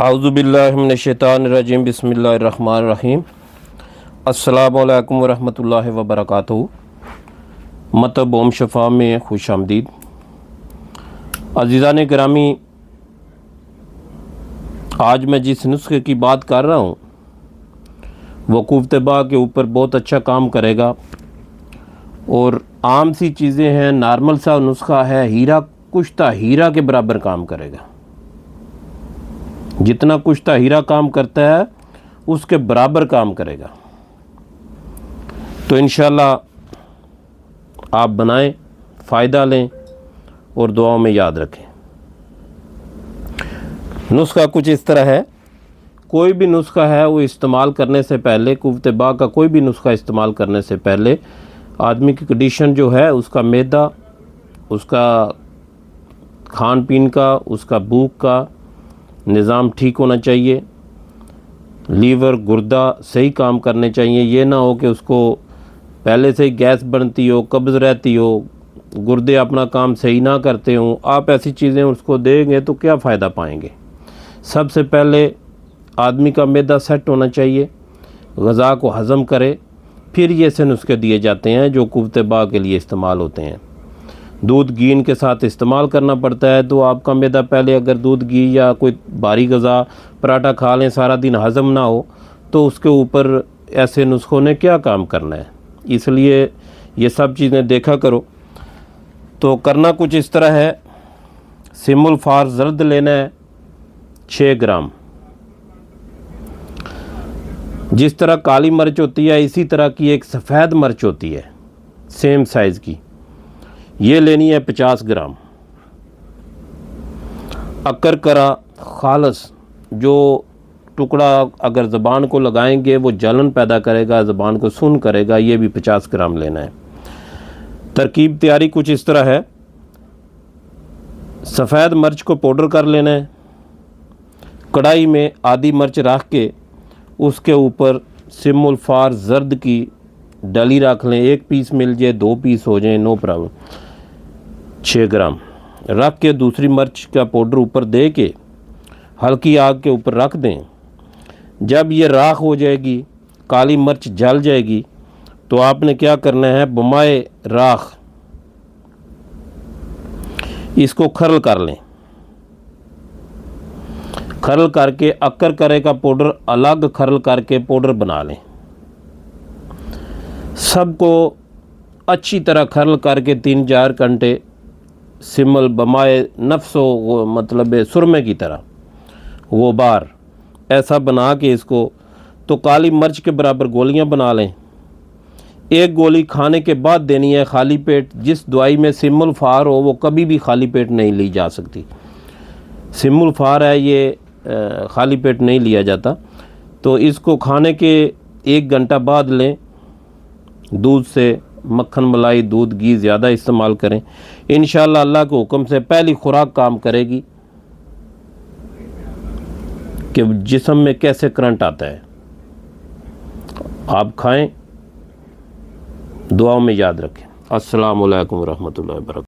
औज़ुबिल्लाहिमिनश्शैतानिर्रजीम बिस्मिल्लाहिर्रहमानिर्रहीम। अस्सलामु अलैकुम वरहमतुल्लाहि वबरकातुहू। मतब ओम शफ़ा में खुश आमदीद। अज़ीज़ान गिरामी, आज मैं जिस नुस्खे की बात कर रहा हूँ वो कुफ्तबा के ऊपर बहुत अच्छा काम करेगा और आम सी चीज़ें हैं, नॉर्मल सा नुस्खा है, हीरा कुश्ता हीरा के बराबर काम करेगा। जितना कुश्ता हीरा काम करता है उसके बराबर काम करेगा। तो इंशाल्लाह आप बनाएं, फ़ायदा लें और दुआओं में याद रखें। नुस्खा कुछ इस तरह है। कोई भी नुस्खा है वो इस्तेमाल करने से पहले, कुफ्तबा का कोई भी नुस्खा इस्तेमाल करने से पहले आदमी की कंडीशन जो है, उसका मैदा, उसका खान पीन का, उसका भूख का निज़ाम ठीक होना चाहिए। लीवर गुर्दा सही काम करने चाहिए। ये ना हो कि उसको पहले से ही गैस बनती हो, कब्ज़ रहती हो, गुर्दे अपना काम सही ना करते हों। आप ऐसी चीज़ें उसको देंगे तो क्या फ़ायदा पाएंगे। सबसे पहले आदमी का मैदा सेट होना चाहिए, ग़ज़ा को हज़म करे, फिर ये से नुस्खे दिए जाते हैं जो कुफ्तबा के लिए इस्तेमाल होते हैं। दूध घी इनके साथ इस्तेमाल करना पड़ता है। तो आपका मैदा पहले अगर दूध घी या कोई भारी ग़ज़ा पराठा खा लें, सारा दिन हज़म ना हो, तो उसके ऊपर ऐसे नुस्खों ने क्या काम करना है। इसलिए ये सब चीज़ें देखा करो। तो करना कुछ इस तरह है। सिमुल फार ज़र्द लेना है 6 ग्राम। जिस तरह काली मिर्च होती है इसी तरह की एक सफ़ेद मिर्च होती है, सेम साइज़ की, ये लेनी है 50 ग्राम। अक्कर करा खालस, जो टुकड़ा अगर ज़बान को लगाएंगे वो जलन पैदा करेगा, ज़बान को सुन करेगा, ये भी 50 ग्राम लेना है। तरकीब तैयारी कुछ इस तरह है। सफ़ेद मिर्च को पाउडर कर लेना है। कढ़ाई में आधी मिर्च रख के उसके ऊपर सिमुल फार ज़र्द की डली रख लें। 1 पीस मिल जाए, 2 पीस हो जाए, नो प्रॉब्लम। 6 ग्राम रख के दूसरी मिर्च का पाउडर ऊपर दे के हल्की आग के ऊपर रख दें। जब ये राख हो जाएगी, काली मिर्च जल जाएगी, तो आपने क्या करना है, बमाए राख इसको खरल कर लें। खरल करके अक्कर करे का पाउडर अलग खरल करके पाउडर बना लें। सबको अच्छी तरह खरल करके 3-4 घंटे सिमल बमाए नफ्सो, मतलब सुरमे की तरह गुबार ऐसा बना के इसको, तो काली मिर्च के बराबर गोलियां बना लें। 1 गोली खाने के बाद देनी है खाली पेट। जिस दवाई में सिमुल फार हो वो कभी भी खाली पेट नहीं ली जा सकती। सिमुल फार है, ये खाली पेट नहीं लिया जाता। तो इसको खाने के 1 घंटा बाद लें। दूध से, मक्खन मलाई, दूध घी ज़्यादा इस्तेमाल करें। इंशाअल्लाह अल्लाह के हुक्म से पहली खुराक काम करेगी कि जिस्म में कैसे करंट आता है। आप खाएं, दुआओं में याद रखें। अस्सलामु अलैकुम वरहमतुल्लाहि वबरकातुहू।